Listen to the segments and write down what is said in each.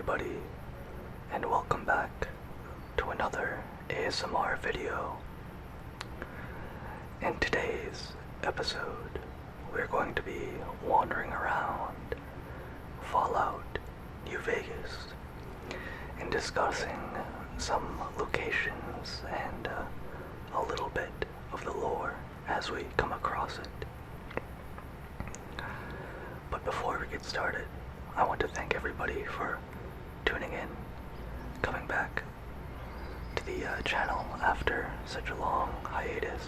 everybody, and welcome back to another ASMR video. In today's episode, we're going to be wandering around Fallout, New Vegas, and discussing some locations and a little bit of the lore as we come across it. But before we get started, I want to thank everybody for tuning in, coming back to the channel after such a long hiatus.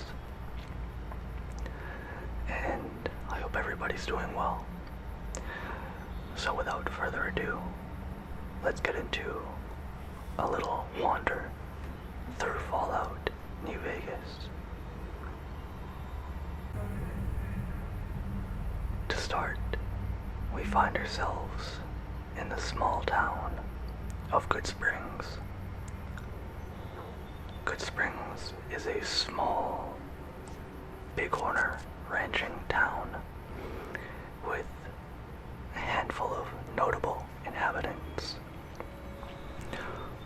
And I hope everybody's doing well. So without further ado, let's get into a little wander through Fallout, New Vegas. To start, we find ourselves in the small town of Good Springs. Good Springs is a small bighorner ranching town with a handful of notable inhabitants.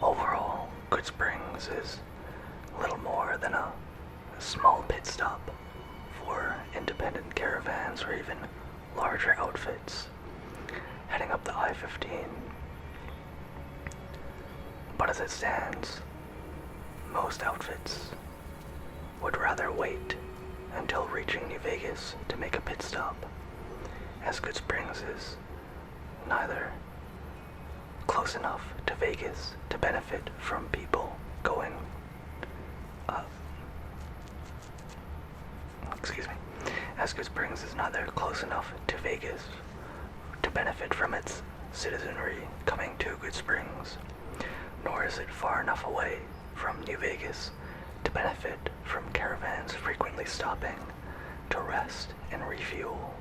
Overall, Good Springs is little more than a small pit stop for independent caravans or even larger outfits heading up the I-15. But as it stands, most outfits would rather wait until reaching New Vegas to make a pit stop, as Good Springs is neither close enough to Vegas to benefit from people going as Good Springs is neither close enough to Vegas to benefit from its citizenry coming to Good Springs, nor is it far enough away from New Vegas to benefit from caravans frequently stopping to rest and refuel.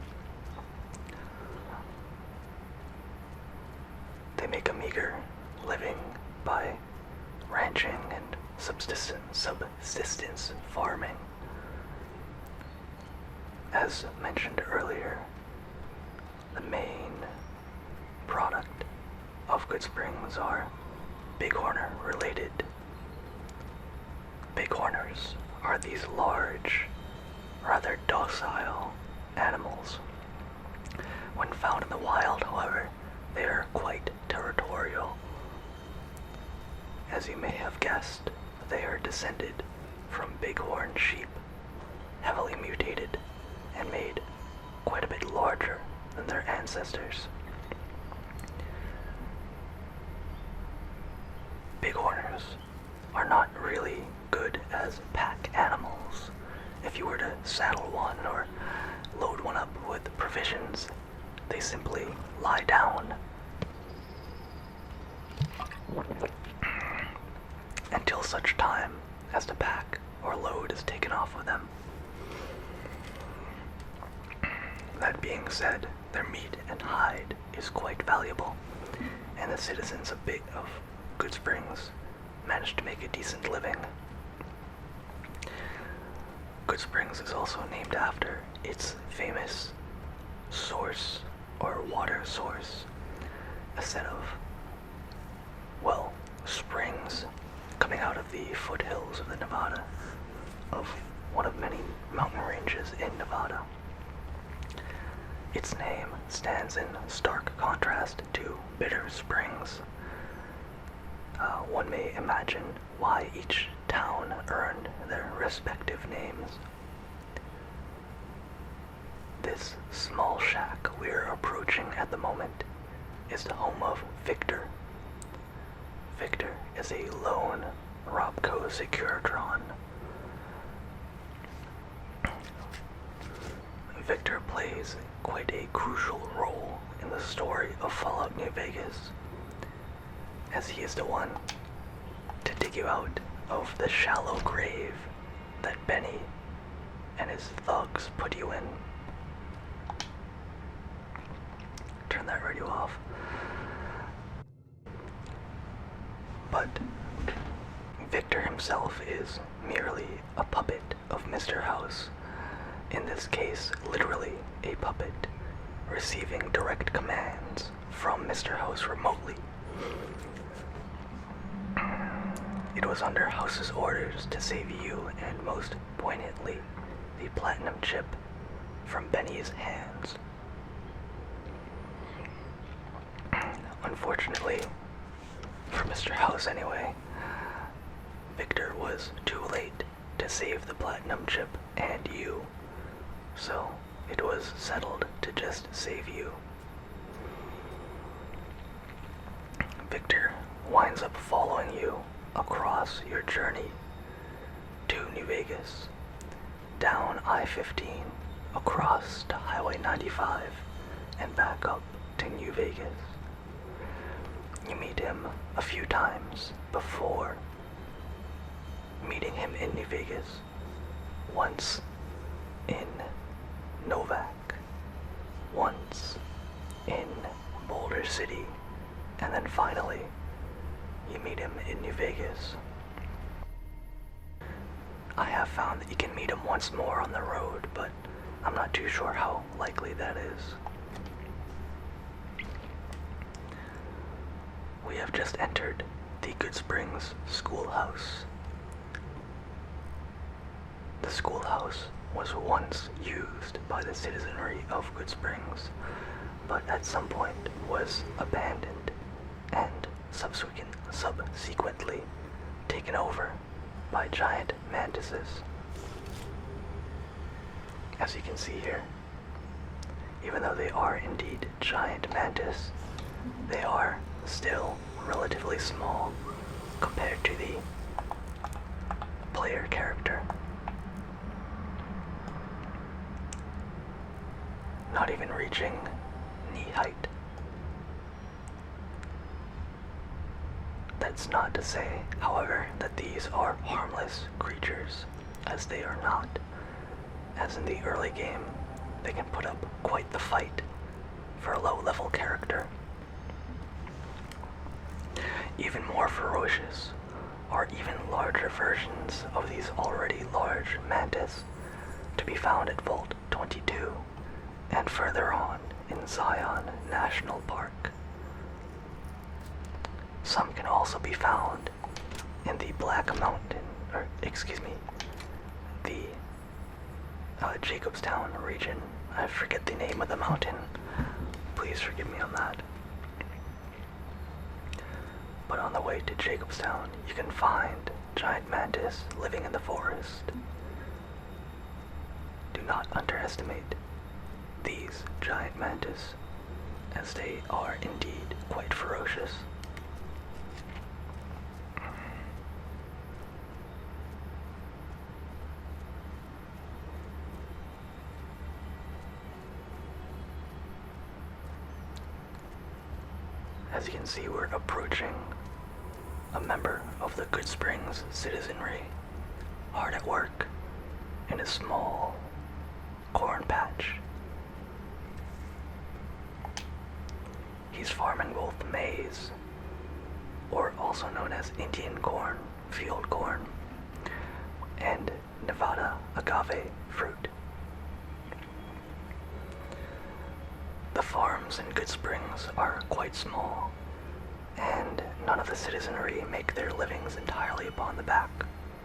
They make a meager living by ranching and subsistence farming. As mentioned earlier, the main product of Good Springs are bighorner related. Bighorners are these large, rather docile animals. When found in the wild, however, they are quite territorial. As you may have guessed, they are descended from bighorn sheep, heavily mutated and made quite a bit larger than their ancestors. Bighorners are not really good as pack animals. If you were to saddle one or load one up with provisions, they simply lie down until such time as the pack or load is taken off of them. That being said, their meat and hide is quite valuable, and the citizens of Good Springs managed to make a decent living. Good Springs is also named after its famous source or water source, a set of, springs coming out of the foothills of the Nevada, of one of many mountain ranges in Nevada. Its name stands in stark contrast to Bitter Springs. One may imagine why each town earned their respective names. This small shack we're approaching at the moment is the home of Victor. Victor is a lone Robco Securitron. Victor plays quite a crucial role in the story of Fallout New Vegas, as he is the one to dig you out of the shallow grave that Benny and his thugs put you in. Turn that radio off. But Victor himself is merely a puppet of Mr. House, in this case literally a puppet, receiving direct commands from Mr. House remotely It was under House's orders to save you and, most poignantly, the platinum chip from Benny's hands. Unfortunately, for Mr. House anyway, Victor was too late to save the platinum chip and you, so it was settled to just save you. Victor winds up following you across your journey to New Vegas, down I-15, across to Highway 95, and back up to New Vegas. You meet him a few times before meeting him in New Vegas, once in Novak, once in Boulder City, and then finally you meet him in New Vegas. I have found that you can meet him once more on the road, but I'm not too sure how likely that is. We have just entered the Good Springs schoolhouse. The schoolhouse was once used by the citizenry of Good Springs, but at some point was abandoned and subsequently taken over by giant mantises. As you can see here, even though they are indeed giant mantis, they are still relatively small compared to the player character. Not even reaching knee height. That's not to say, however, that these are harmless creatures, as they are not. As in the early game, they can put up quite the fight for a low-level character. Even more ferocious are even larger versions of these already large mantis to be found at Vault 22 and further on in Zion National Park. Some can also be found in the Black Mountain, the Jacobstown region. I forget the name of the mountain. Please forgive me on that. But on the way to Jacobstown, you can find giant mantis living in the forest. Do not underestimate these giant mantis, as they are indeed quite ferocious. As you can see, we're approaching a member of the Good Springs citizenry, hard at work in a small corn patch. He's farming both maize, or also known as Indian corn, field corn, and Nevada agave fruit. The farms in Good Springs are quite small, and none of the citizenry make their livings entirely upon the back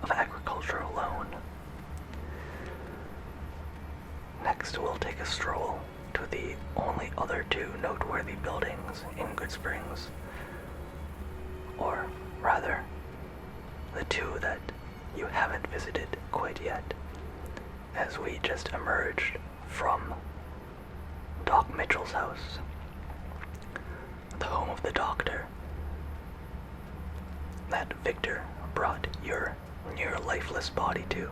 of agriculture alone. Next, we'll take a stroll to the only other two noteworthy buildings in Good Springs, or rather, the two that you haven't visited quite yet, as we just emerged from Doc Mitchell's house, the home of the doctor that Victor brought your near lifeless body to.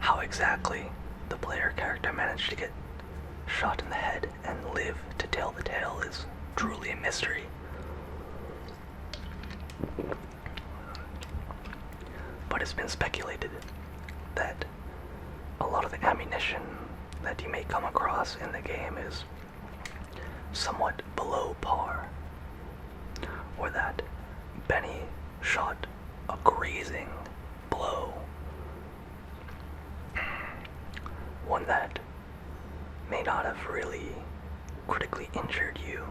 How exactly the player character managed to get shot in the head and live to tell the tale is truly a mystery. But it's been speculated that a lot of the ammunition that you may come across in the game is somewhat below par, or that Benny shot a grazing blow, one that may not have really critically injured you,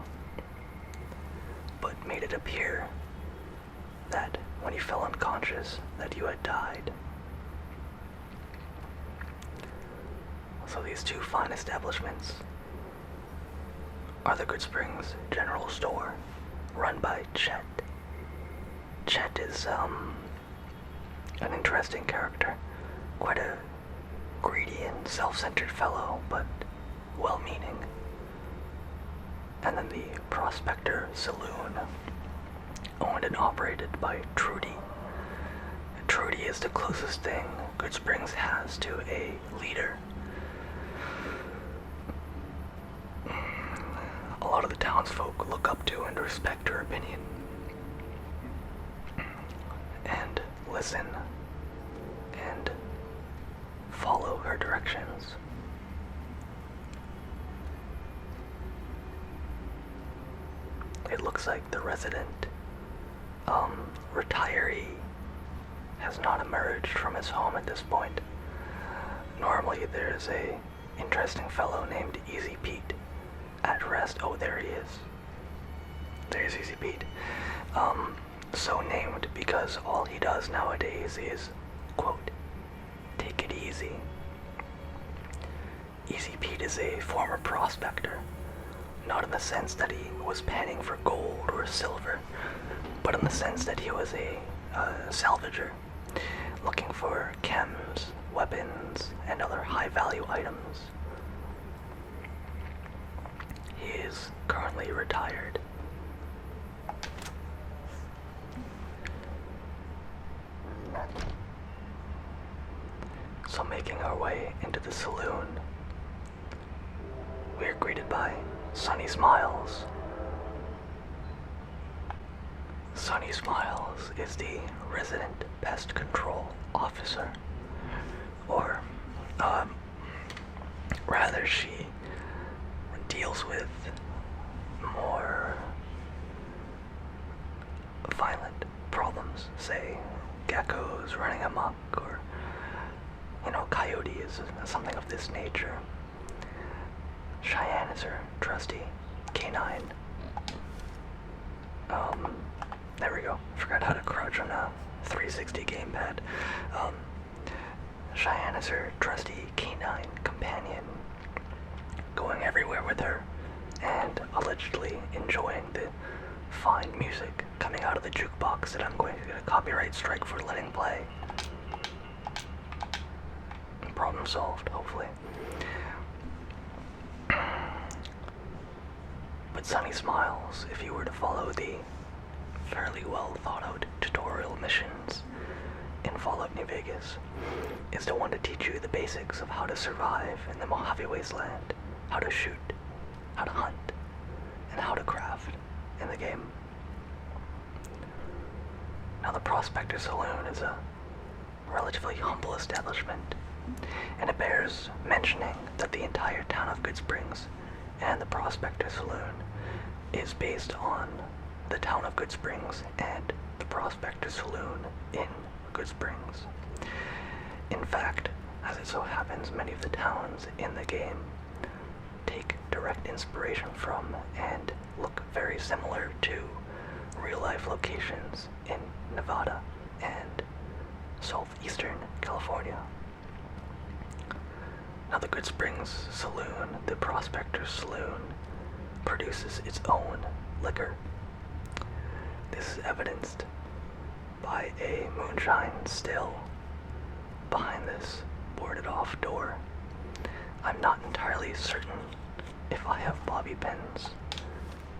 but made it appear that when you fell unconscious that you had died. So these two fine establishments are the Goodsprings General Store, run by Chet. Chet is an interesting character, quite a greedy and self-centered fellow, but well-meaning. And then the Prospector Saloon, owned and operated by Trudy. Trudy is the closest thing Goodsprings has to a leader. A lot of the townsfolk look up to and respect her opinion, and listen, and follow her directions. It looks like the resident retiree has not emerged from his home at this point. Normally there's a interesting fellow named Easy Pete at rest. Oh, there he is. There's Easy Pete. So named because all he does nowadays is, quote, take it easy. Easy Pete is a former prospector, not in the sense that he was panning for gold or silver, but in the sense that he was a salvager, looking for chems, weapons, and other high-value items. He is currently retired. So making our way into the saloon, we are greeted by Sunny Smiles. Sunny Smiles is the resident pest control officer, or rather she deals with more violent problems, say geckos running amok, or coyotes, something of this nature. Cheyenne is her trusty canine. There we go. Forgot how to crouch on a 360 gamepad. Cheyenne is her trusty canine companion, going everywhere with her, and allegedly enjoying the fine music coming out of the jukebox that I'm going to get a copyright strike for letting play. Problem solved, hopefully. But Sunny Smiles, if you were to follow the fairly well thought out tutorial missions in Fallout New Vegas, is the one to teach you the basics of how to survive in the Mojave Wasteland, how to shoot, how to hunt, and how to craft in the game. Now, the Prospector Saloon is a relatively humble establishment, and it bears mentioning that the entire town of Goodsprings and the Prospector Saloon is based on the town of Goodsprings and the Prospector Saloon in Goodsprings. In fact, as it so happens, many of the towns in the game take direct inspiration from and look very similar to real-life locations in Nevada and southeastern California. Now, the Goodsprings Saloon, the Prospector Saloon, produces its own liquor. This is evidenced by a moonshine still behind this boarded-off door. I'm not entirely certain if I have bobby pins,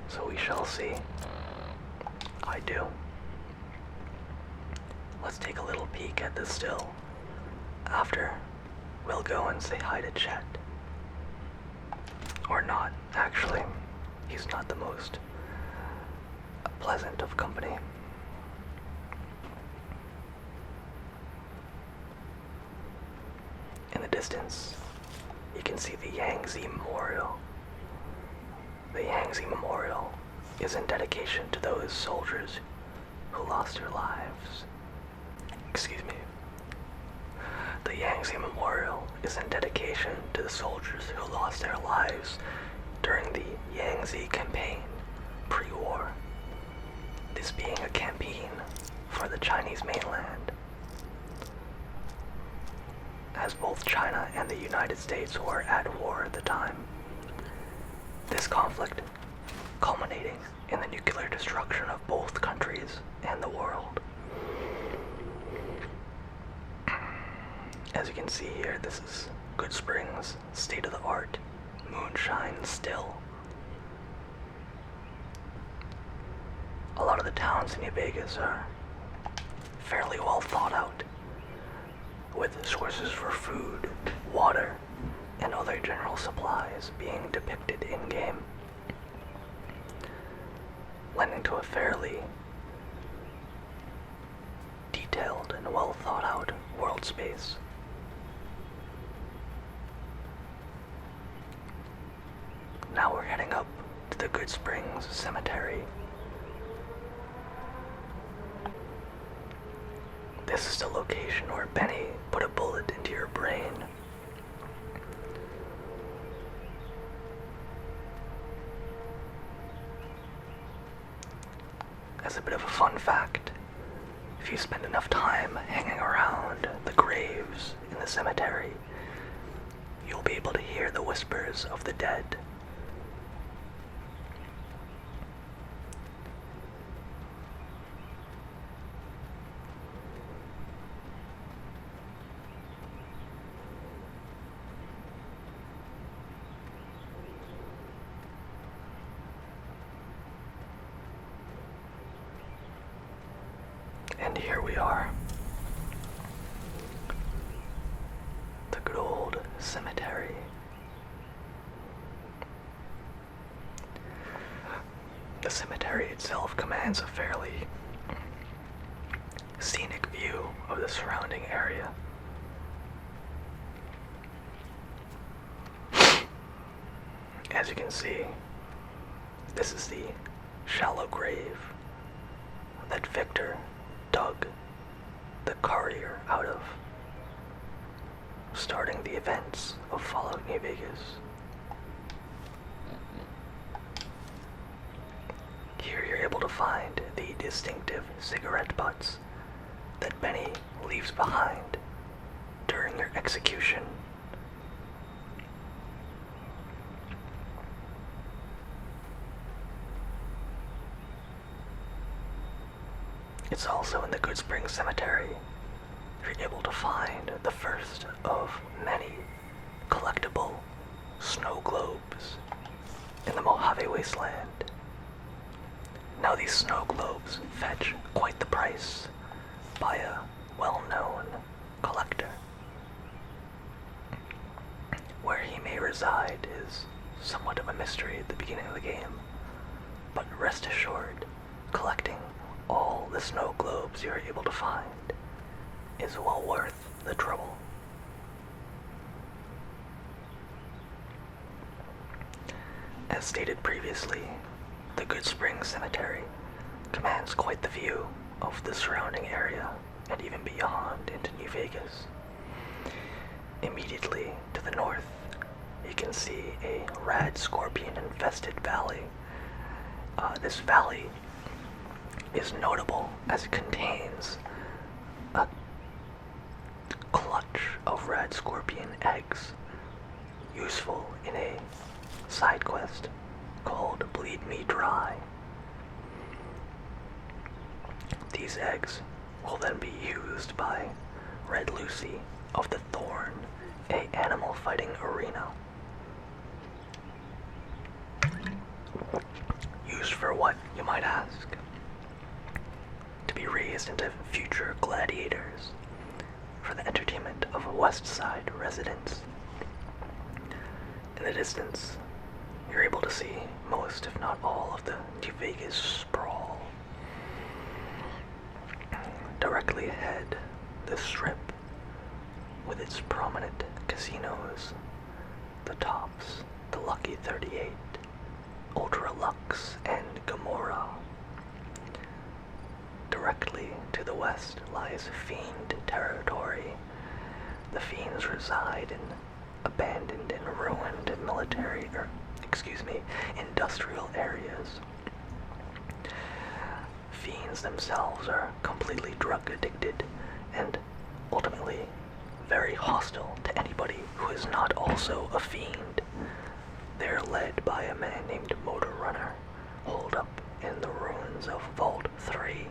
so we shall see. I do. Let's take a little peek at this still. After, we'll go and say hi to Chet. Or not, actually. He's not the most pleasant of company. In the distance, you can see the Yangtze Memorial. The Yangtze Memorial is in dedication to those soldiers who lost their lives. Excuse me. The Yangtze Memorial is in dedication to the soldiers who lost their lives during the Yangtze campaign pre-war, this being a campaign for the Chinese mainland, as both China and the United States were at war at the time. This conflict culminating in the nuclear destruction of both countries and the world. As you can see here, this is Good Springs, state-of-the-art moonshine still. A lot of the towns in New Vegas are fairly well thought out, with sources for food, water, and other general supplies being depicted in-game, lending to a fairly detailed and well thought out world space. Now we're heading up to the Good Springs Cemetery. This is the location where Benny put a bullet into your brain. As a bit of a fun fact, if you spend enough time hanging around the graves in the cemetery, you'll be able to hear the whispers of the dead. And here we are. The good old cemetery. The cemetery itself commands a fairly scenic view of the surrounding area. As you can see, this is the shallow grave that Victor dug the courier out of, starting the events of Fallout New Vegas. Here you're able to find the distinctive cigarette butts that Benny leaves behind during their execution. It's also in the Good Springs Cemetery you're able to find the first of many collectible snow globes in the Mojave Wasteland. Now these snow globes fetch quite the price by a well-known collector. Where he may reside is somewhat of a mystery at the beginning of the game, but rest assured, collecting all the snow globes you're able to find is well worth the trouble. As stated previously, the Good Springs Cemetery commands quite the view of the surrounding area and even beyond into New Vegas. Immediately to the north, you can see a rad scorpion-infested valley. This valley is notable as it contains a clutch of rad scorpion eggs, useful in a side quest called Bleed Me Dry. These eggs will then be used by Red Lucy of the Thorn, a animal fighting arena. Used for what, you might ask? To be raised into future gladiators for the entertainment of West Side residents. In the distance, you're able to see most, if not all, of the New Vegas sprawl. Directly ahead, the Strip, with its prominent casinos, the Tops, the Lucky 38, Ultra Lux, and Gomorrah. Directly to the west lies Fiend territory. The Fiends reside in abandoned and ruined industrial areas. Fiends themselves are completely drug addicted and ultimately very hostile to anybody who is not also a fiend. They're led by a man named Motor Runner, holed up in the ruins of Vault 3.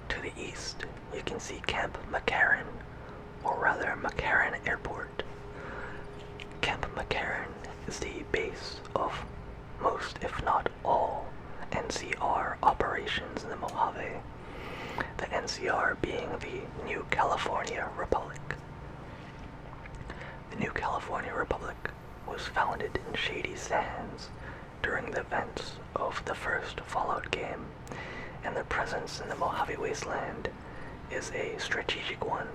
To the east, you can see Camp McCarran, or rather McCarran Airport. Camp McCarran is the base of most, if not all, NCR operations in the Mojave, the NCR being the New California Republic. The New California Republic was founded in Shady Sands during the events of the first Fallout game, and their presence in the Mojave Wasteland is a strategic one.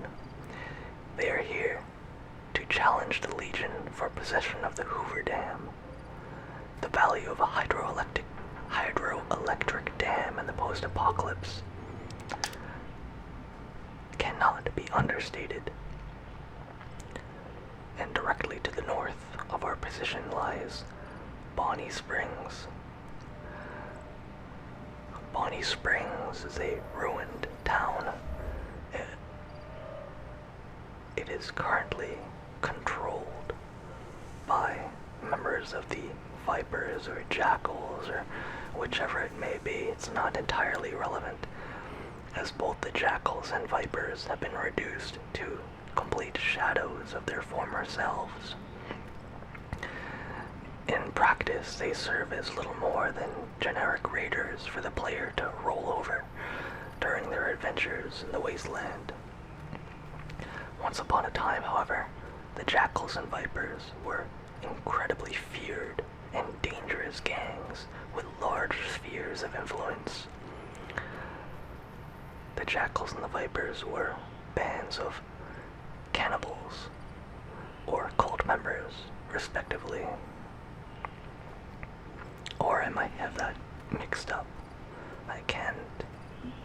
They are here to challenge the Legion for possession of the Hoover Dam. The value of a hydroelectric dam in the post-apocalypse cannot be understated. And directly to the north of our position lies Bonnie Springs. Bonnie Springs is a ruined town. It is currently controlled by members of the Vipers or Jackals or whichever it may be. It's not entirely relevant, as both the Jackals and Vipers have been reduced to complete shadows of their former selves. In practice, they serve as little more than generic raiders for the player to roll over during their adventures in the wasteland. Once upon a time, however, the Jackals and Vipers were incredibly feared and dangerous gangs with large spheres of influence. The Jackals and the Vipers were bands of cannibals or cult members, respectively. Or I might have that mixed up. I can't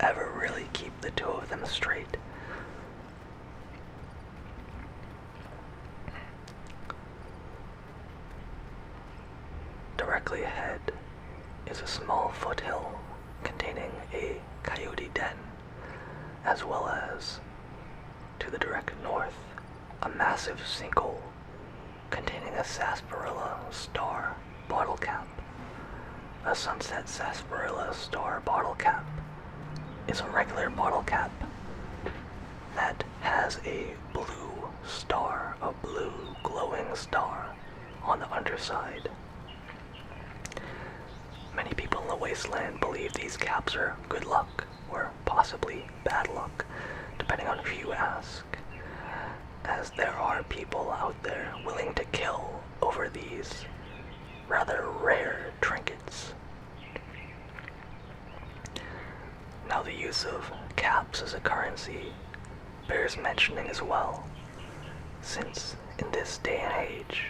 ever really keep the two of them straight. Directly ahead is a small foothill containing a coyote den, as well as, to the direct north, a massive sinkhole containing a sarsaparilla star bottle cap. A sunset sarsaparilla star bottle cap is a regular bottle cap that has a blue star, a blue glowing star on the underside. Many people in the wasteland believe these caps are good luck, or possibly bad luck, depending on who you ask, as there are people out there willing to kill over these rather rare trinkets. Now, the use of caps as a currency bears mentioning as well, since in this day and age,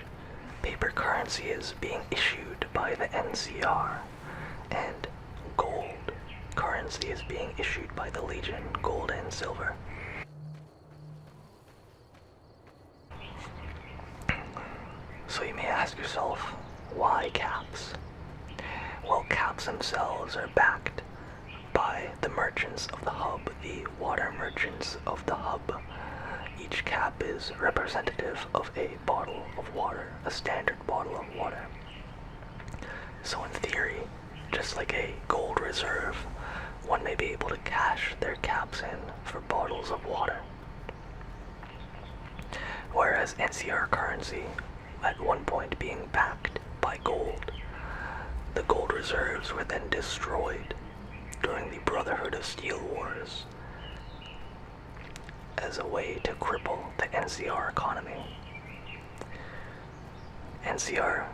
paper currency is being issued by the NCR, and gold currency is being issued by the Legion, gold and silver. So you may ask yourself, why caps? Well, caps themselves are backed by the merchants of the hub, the water merchants of the hub. Each cap is representative of a bottle of water, a standard bottle of water. So in theory, just like a gold reserve, one may be able to cash their caps in for bottles of water. Whereas NCR currency, at one point being backed by gold, the gold reserves were then destroyed during the Brotherhood of Steel Wars as a way to cripple the NCR economy. NCR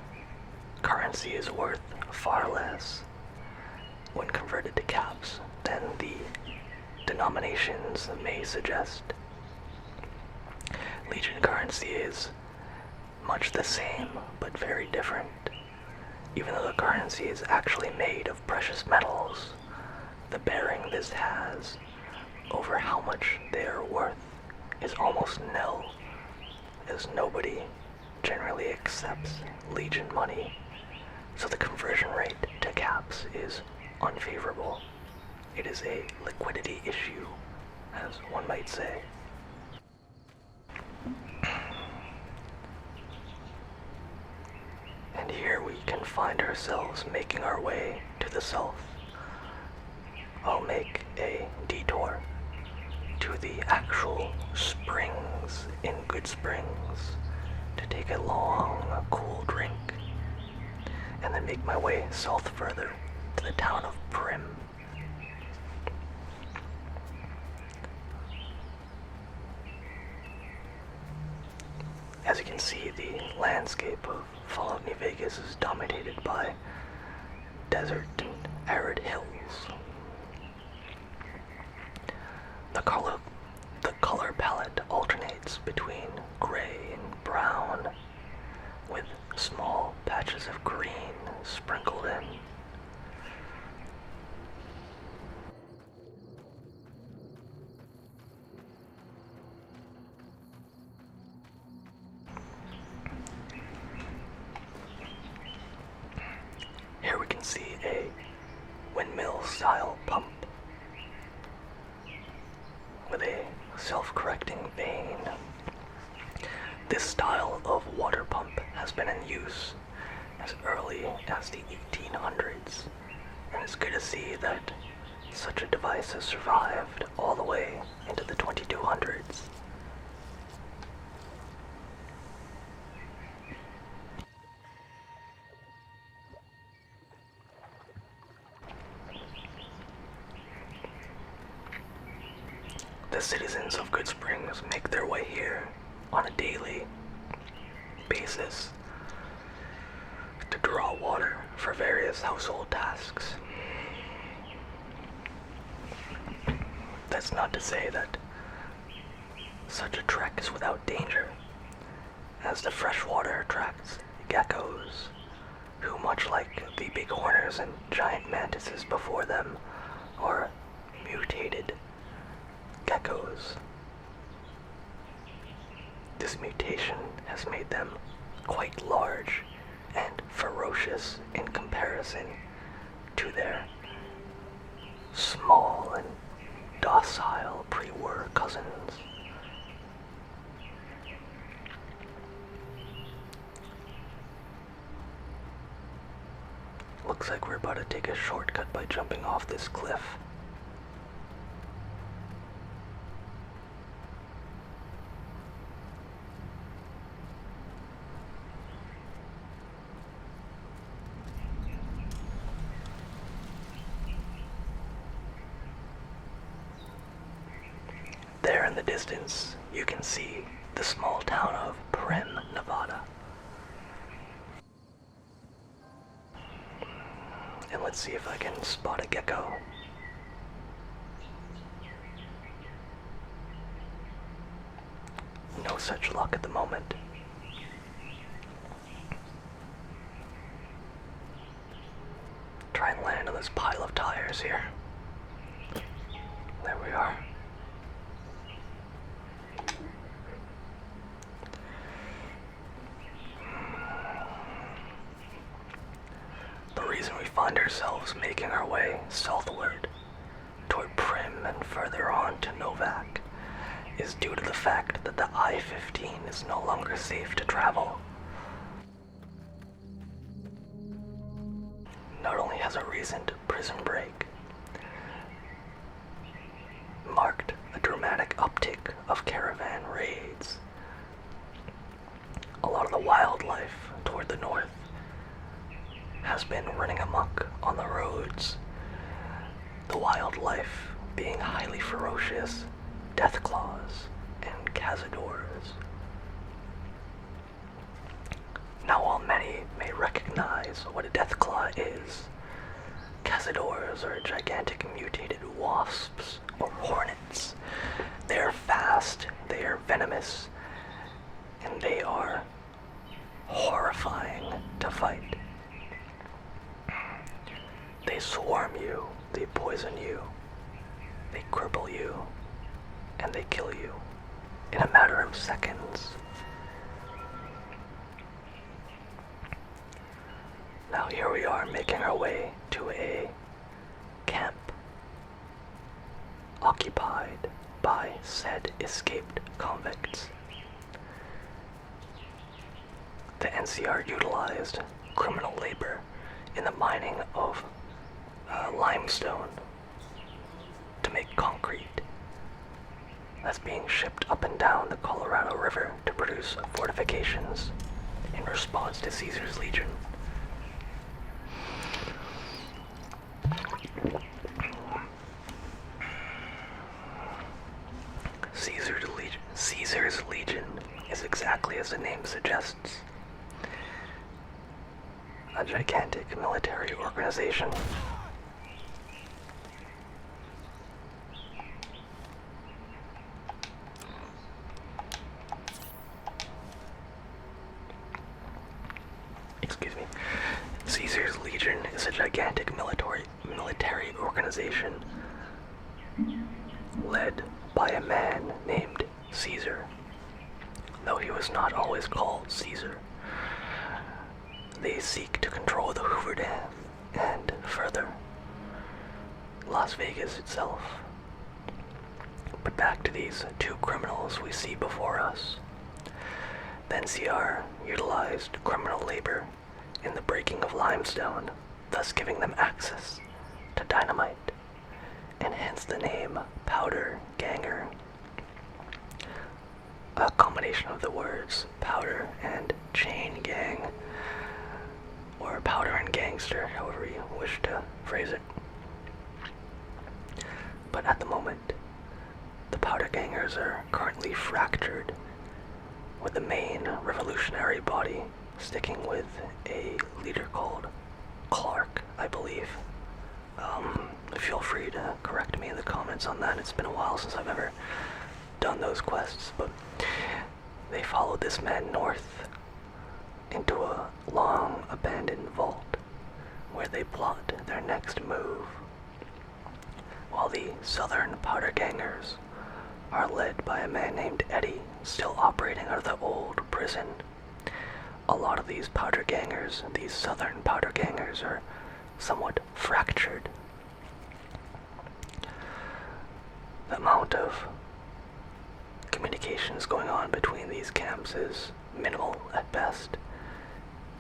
currency is worth far less when converted to caps than the denominations may suggest. Legion currency is much the same, but very different. Even though the currency is actually made of precious metals, the bearing this has over how much they are worth is almost nil, as nobody generally accepts Legion money, so the conversion rate to caps is unfavorable. It is a liquidity issue, as one might say. And here we can find ourselves making our way to the south. I'll make a detour to the actual springs in Good Springs to take a long, cool drink, and then make my way south further to the town of Prim. As you can see, the landscape of Fallout New Vegas is dominated by desert and arid hills. The color palette alternates between gray and brown, with small patches of green sprinkled in. Here we can see a windmill-style pump with a self-correcting vane. This style of water pump has been in use as early as the 1800s, and it's good to see that such a device has survived all the way into the 2200s. The citizens of Good Springs make their way here on a daily basis to draw water for various household tasks. That's not to say that such a trek is without danger, as the freshwater attracts geckos, who, much like the bighorners and giant mantises before them, are mutated geckos. This mutation has made them quite large and ferocious in comparison to their small and docile pre-war cousins. Looks like we're about to take a shortcut by jumping off this cliff. There in the distance, you can see the small town of Prim, Nevada. And let's see if I can spot a gecko. No such luck at the moment. Try and land on this pile of tires here. There we are. The reason we find ourselves making our way southward toward Prim and further on to Novak is due to the fact that the I-15 is no longer safe to travel. Not only has a recent prison break marked a dramatic uptick of caravan raids, a lot of the wildlife toward the north has been running amok on the roads. The wildlife being highly ferocious deathclaws and cazadors. Now, while many may recognize what a deathclaw is, cazadors are gigantic mutated wasps or hornets. They are fast, they are venomous, and they are horrifying to fight. They swarm you, they poison you, they cripple you, and they kill you in a matter of seconds. Now here we are making our way to a camp occupied by said escaped convicts. The NCR utilized criminal labor in the mining of limestone to make concrete that's being shipped up and down the Colorado River to produce fortifications in response to Caesar's Legion. Caesar's Legion is exactly as the name suggests. A gigantic military organization. Excuse me. Caesar's Legion is a gigantic military organization led by a man named Caesar, though he was not always called Caesar. They seek to control the Hoover Dam and, further, Las Vegas itself. But back to these two criminals we see before us. The NCR utilized criminal labor in the breaking of limestone, thus giving them access to dynamite, and hence the name Powder Ganger. A combination of the words powder and chain gang, or powder and gangster, however you wish to phrase it. But at the moment, the powder gangers are currently fractured, with the main revolutionary body sticking with a leader called Clark, I believe. Feel free to correct me in the comments on that. It's been a while since I've ever done those quests, but they followed this man north into a long abandoned vault where they plot their next move, while the southern powder gangers are led by a man named Eddie, still operating out of the old prison. A lot of these powder gangers, these southern powder gangers, are somewhat fractured. The amount of communications going on between these camps is minimal at best,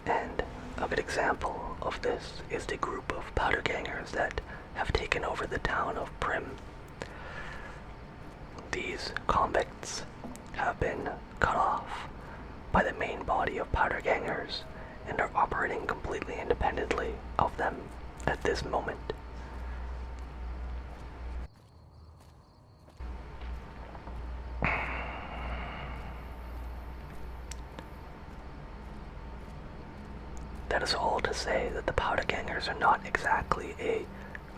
and a good example of this is the group of powder gangers that have taken over the town of Prim. These convicts have been cut off by the main body of powder gangers and are operating completely independently of them at this moment. That is all to say that the powder gangers are not exactly a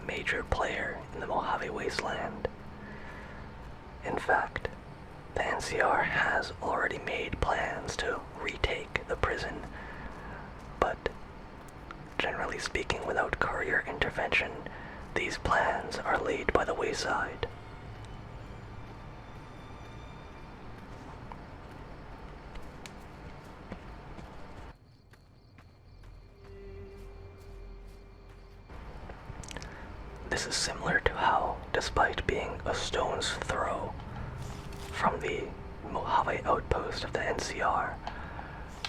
major player in the Mojave Wasteland. In fact, the NCR has already made plans to retake the prison, but generally speaking, without courier intervention, these plans are laid by the wayside. This is similar to how, despite being a stone's throw from the Mojave outpost of the NCR,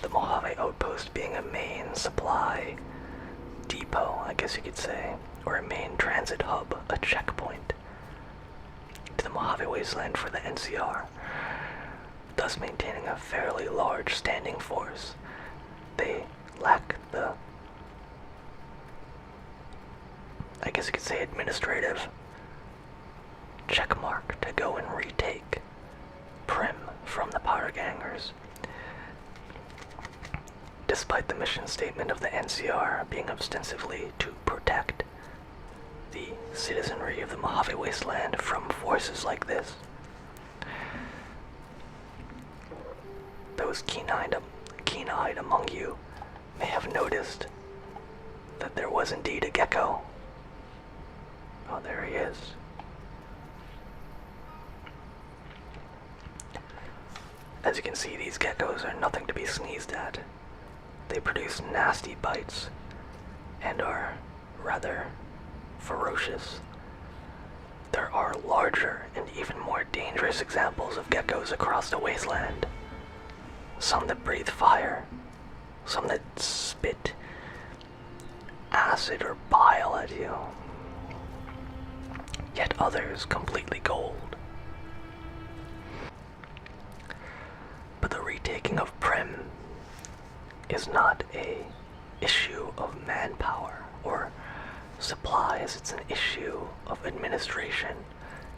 the Mojave outpost being a main supply depot, I guess you could say, or a main transit hub, a checkpoint to the Mojave Wasteland for the NCR, thus maintaining a fairly large standing force. They lack the, I guess you could say, administrative checkmark to go and retake Prim from the powder gangers. Despite the mission statement of the NCR being ostensibly to protect the citizenry of the Mojave Wasteland from forces like this, those keen-eyed among you may have noticed that there was indeed a gecko. Oh, there he is. As you can see, these geckos are nothing to be sneezed at. They produce nasty bites and are rather ferocious. There are larger and even more dangerous examples of geckos across the wasteland. Some that breathe fire, some that spit acid or bile at you, yet others completely gold. But the retaking of Prim is not a issue of manpower or supplies, it's an issue of administration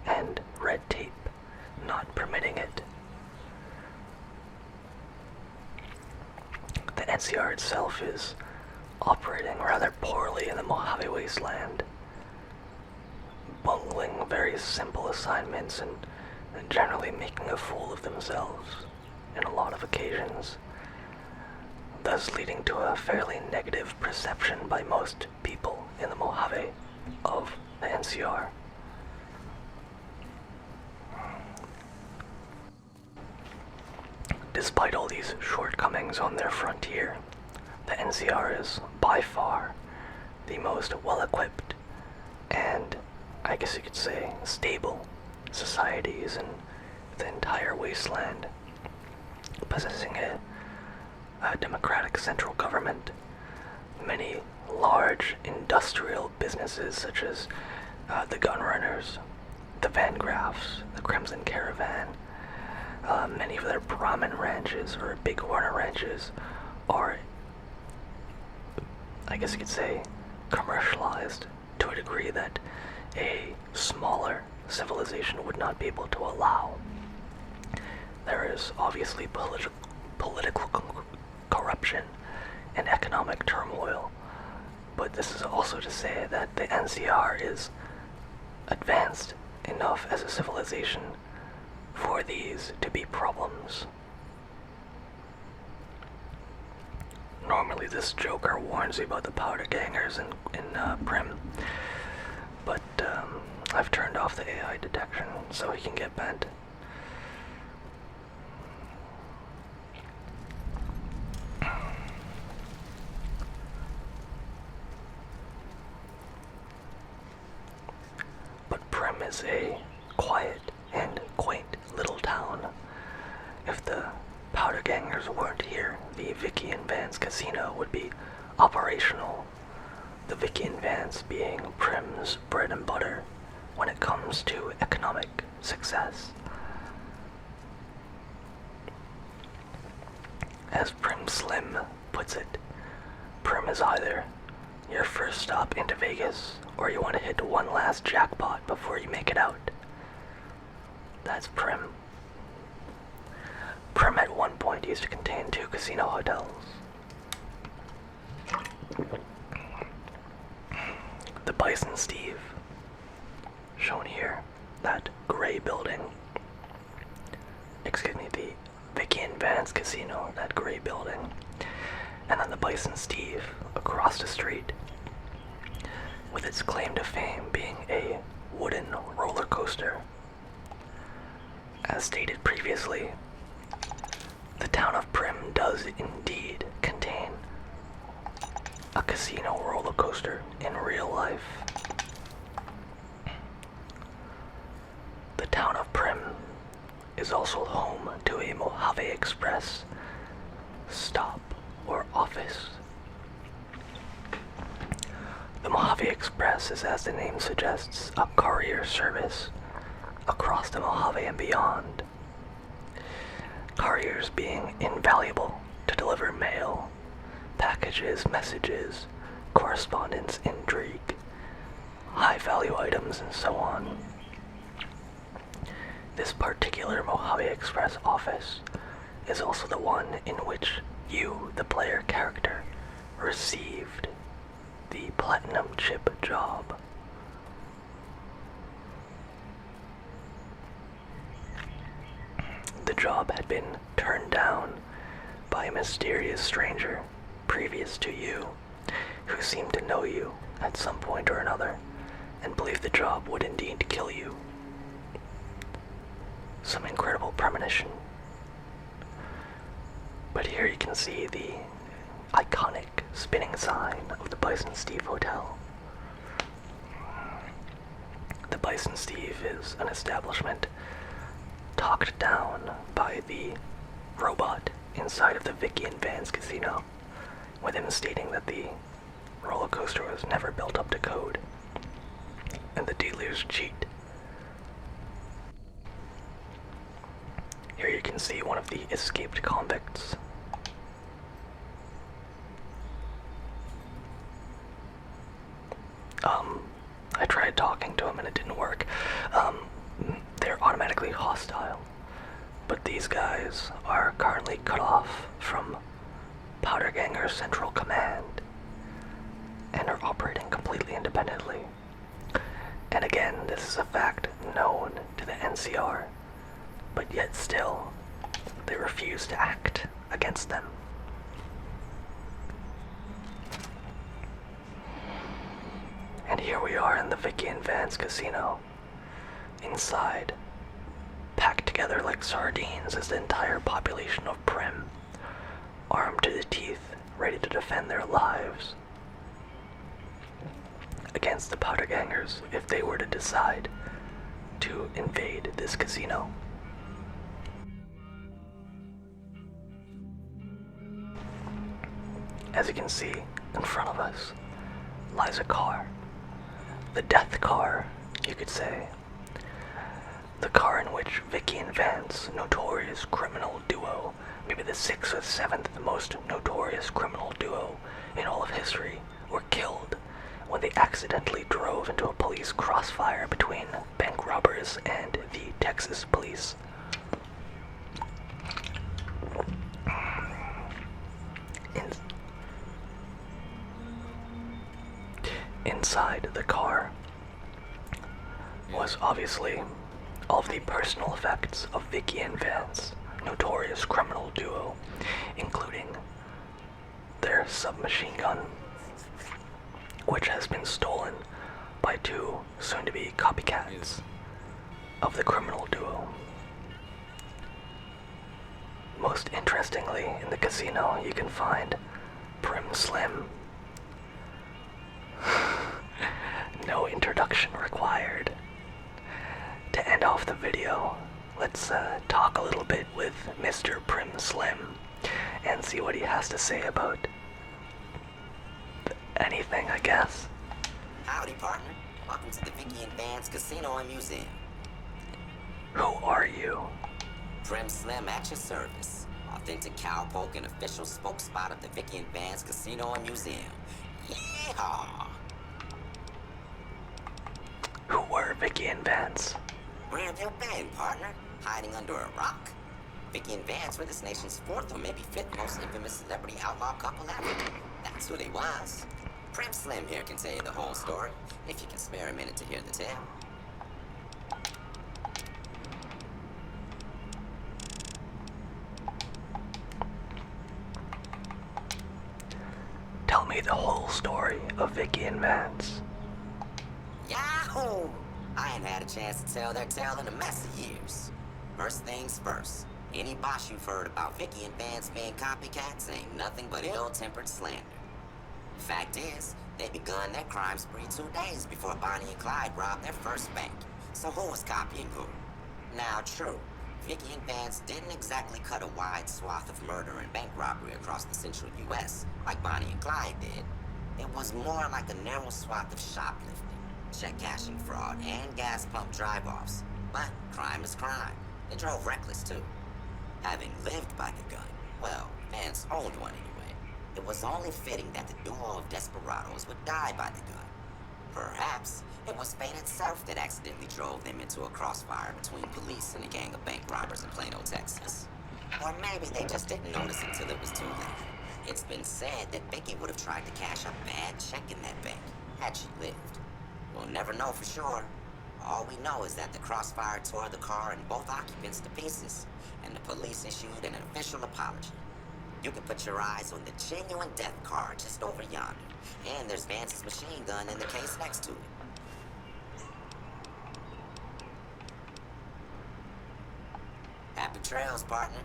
and red tape not permitting it. The NCR itself is operating rather poorly in the Mojave Wasteland, bungling very simple assignments and generally making a fool of themselves in a lot of occasions, thus leading to a fairly negative perception by most people in the Mojave of the NCR. Despite all these shortcomings on their frontier, the NCR is by far the most well-equipped and, I guess you could say, stable societies in the entire wasteland, possessing a democratic central government, many large industrial businesses such as the Gunrunners, the Van Graffs, the Crimson Caravan. Many of their Brahmin ranches or Bighorn ranches are, I guess you could say, commercialized to a degree that a smaller civilization would not be able to allow. There is obviously political corruption and economic turmoil, but this is also to say that the NCR is advanced enough as a civilization for these to be problems. Normally this Joker warns you about the powder gangers in Prim, but I've turned off the AI detection so he can get bent. But Prim is a quiet and quaint little town. If the powder gangers weren't here, the Vicky and Vance casino would be operational. The Vicky and Vance being Prim's bread and butter when it comes to economic success. As Prim Slim puts it, Prim is either your first stop into Vegas, or you want to hit one last jackpot before you make it out. That's Prim. Prim at one point used to contain 2 casino hotels. The Bison Steve, shown here, that gray building. Excuse me, the Vicky and Vance Casino, that gray building. And then the Bison Steve across the street, with its claim to fame being a wooden roller coaster. As stated previously, the town of Prim does indeed contain a casino roller coaster in real life. The town of Prim is also home to a Mojave Express stop or office. The Mojave Express is, as the name suggests, a courier service across the Mojave and beyond. Couriers being invaluable to deliver mail, packages, messages, correspondence, intrigue, high-value items, and so on. This particular Mojave Express office is also the one in which you, the player character, received the platinum chip job. The job had been turned down by a mysterious stranger previous to you, who seemed to know you at some point or another, and believed the job would indeed kill you. Some incredible premonition. But here you can see the iconic spinning sign of the Bison Steve Hotel. The Bison Steve is an establishment talked down by the robot inside of the Vicky and Vans casino, with him stating that the roller coaster was never built up to code, and the dealers cheat. Here you can see one of the escaped convicts. I tried talking to him and it didn't work. They're automatically hostile, but these guys are currently cut off from Powderganger Central Command and are operating completely independently. And again, this is a fact known to the NCR, but yet still, they refuse to act against them. And here we are in the Vicky and Vans casino. Inside, packed together like sardines, is the entire population of Prim, armed to the teeth, ready to defend their lives against the Powdergangers if they were to decide to invade this casino. As you can see, in front of us lies a car. The death car, you could say. The car in which Vicky and Vance, notorious criminal duo, maybe the 6th or 7th most notorious criminal duo in all of history, were killed when they accidentally drove into a police crossfire between bank robbers and the Texas police. Inside the car was obviously all of the personal effects of Vicky and Vance, notorious criminal duo, including their submachine gun, which has been stolen by 2 soon-to-be copycats of the criminal duo. Most interestingly, in the casino you can find Prim Slim. No introduction required. To end off the video, let's talk a little bit with Mr. Prim Slim and see what he has to say about anything, I guess. Howdy, partner. Welcome to the Vicky and Vans Casino and Museum. Who are you? Prim Slim at your service. Authentic cowpoke and official spokespot of the Vicky and Vans Casino and Museum. Yeehaw! Who were Vicky and Vance? Where have you been, partner? Hiding under a rock? Vicky and Vance were this nation's 4th or maybe 5th most infamous celebrity outlaw couple ever. That's who they was. Prim Slim here can tell you the whole story, if you can spare a minute to hear the tale. Tell me the whole story of Vicky and Vance. Yahoo! I ain't had a chance to tell their tale in a mess of years. First things first, any boss you've heard about Vicky and Vance being copycats ain't nothing but ill-tempered slander. Fact is, they begun their crime spree 2 days before Bonnie and Clyde robbed their first bank. So who was copying who? Now true, Vicky and Vance didn't exactly cut a wide swath of murder and bank robbery across the central US like Bonnie and Clyde did. It was more like a narrow swath of shoplifting, check cashing fraud, and gas pump drive-offs. But crime is crime. They drove reckless too. Having lived by the gun, well, Vance owned one anyway, it was only fitting that the duo of desperados would die by the gun. Perhaps it was fate itself that accidentally drove them into a crossfire between police and a gang of bank robbers in Plano, Texas. Or maybe they just didn't notice until it was too late. It's been said that Vicky would have tried to cash a bad check in that bank, had she lived. We'll never know for sure. All we know is that the crossfire tore the car and both occupants to pieces, and the police issued an official apology. You can put your eyes on the genuine death car just over yonder, and there's Vance's machine gun in the case next to it. Happy trails, partner.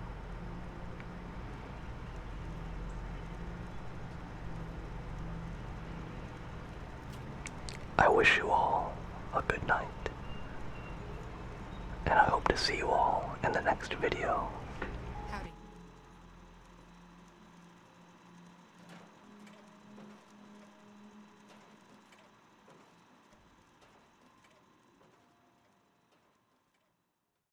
I wish you all a good night. And I hope to see you all in the next video.